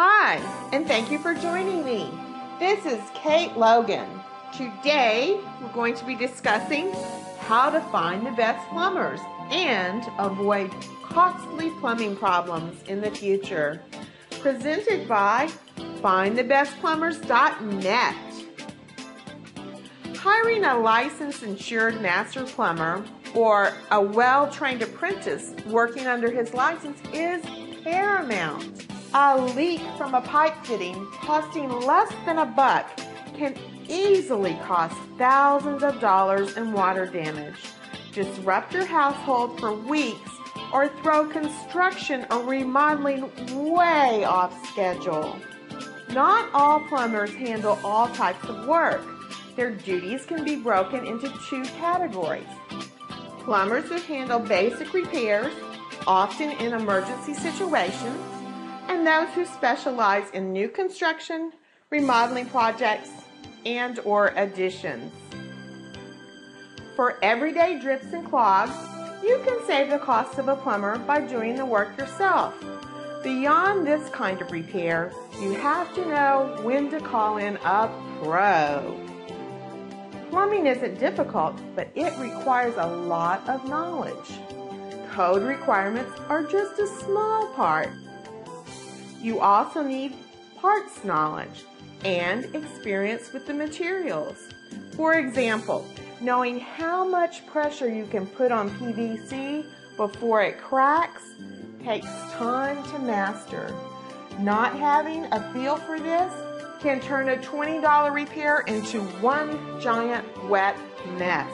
Hi, and thank you for joining me. This is Kate Logan. Today, we're going to be discussing how to find the best plumbers and avoid costly plumbing problems in the future. Presented by FindTheBestPlumbers.net. Hiring a licensed insured master plumber or a well-trained apprentice working under his license is paramount. A leak from a pipe fitting costing less than $1 can easily cost thousands of dollars in water damage, disrupt your household for weeks, or throw construction or remodeling way off schedule. Not all plumbers handle all types of work. Their duties can be broken into two categories. Plumbers who handle basic repairs, often in emergency situations, and those who specialize in new construction, remodeling projects, and or additions. For everyday drips and clogs, you can save the cost of a plumber by doing the work yourself. Beyond this kind of repair, you have to know when to call in a pro. Plumbing isn't difficult, but it requires a lot of knowledge. Code requirements are just a small part. You also need parts knowledge and experience with the materials. For example, knowing how much pressure you can put on PVC before it cracks takes time to master. Not having a feel for this can turn a $20 repair into one giant wet mess.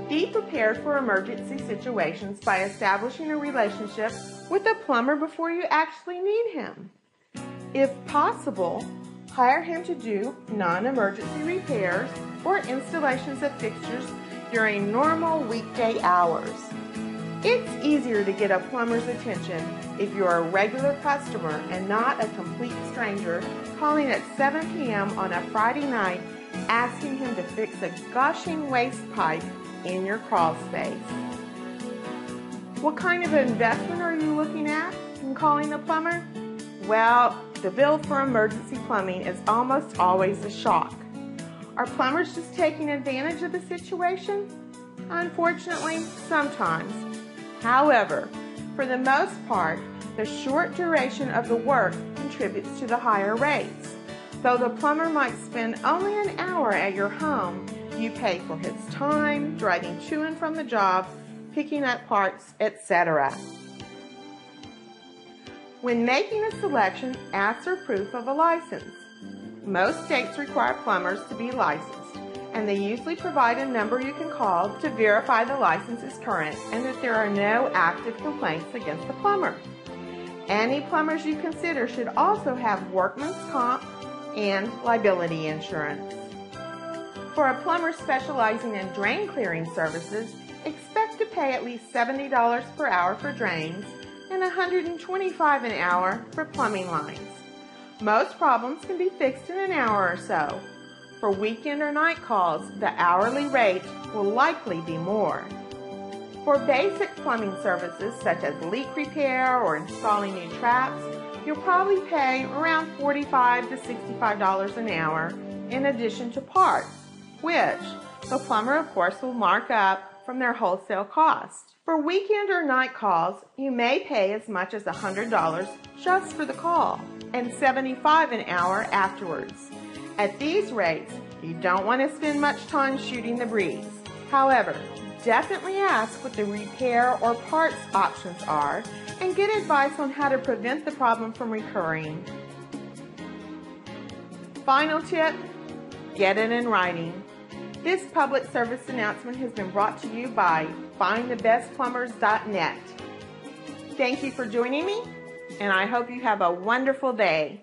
Be prepared for emergency situations by establishing a relationship with a plumber before you actually need him. If possible, hire him to do non-emergency repairs or installations of fixtures during normal weekday hours. It's easier to get a plumber's attention if you're a regular customer and not a complete stranger calling at 7 p.m. on a Friday night asking him to fix a gushing waste pipe in your crawl space. What kind of investment are you looking at in calling a plumber? Well, the bill for emergency plumbing is almost always a shock. Are plumbers just taking advantage of the situation? Unfortunately, sometimes. However, for the most part, the short duration of the work contributes to the higher rates. Though the plumber might spend only an hour at your home, you pay for his time, driving to and from the job, picking up parts, etc. When making a selection, ask for proof of a license. Most states require plumbers to be licensed, and they usually provide a number you can call to verify the license is current and that there are no active complaints against the plumber. Any plumbers you consider should also have workman's comp and liability insurance. For a plumber specializing in drain clearing services, expect to pay at least $70 per hour for drains and $125 an hour for plumbing lines. Most problems can be fixed in an hour or so. For weekend or night calls, the hourly rate will likely be more. For basic plumbing services such as leak repair or installing new traps, you'll probably pay around $45 to $65 an hour in addition to parts, which the plumber of course will mark up from their wholesale cost. For weekend or night calls, you may pay as much as $100 just for the call and $75 an hour afterwards. At these rates, you don't want to spend much time shooting the breeze. However, definitely ask what the repair or parts options are and get advice on how to prevent the problem from recurring. Final tip, get it in writing. This public service announcement has been brought to you by FindTheBestPlumbers.net. Thank you for joining me, and I hope you have a wonderful day.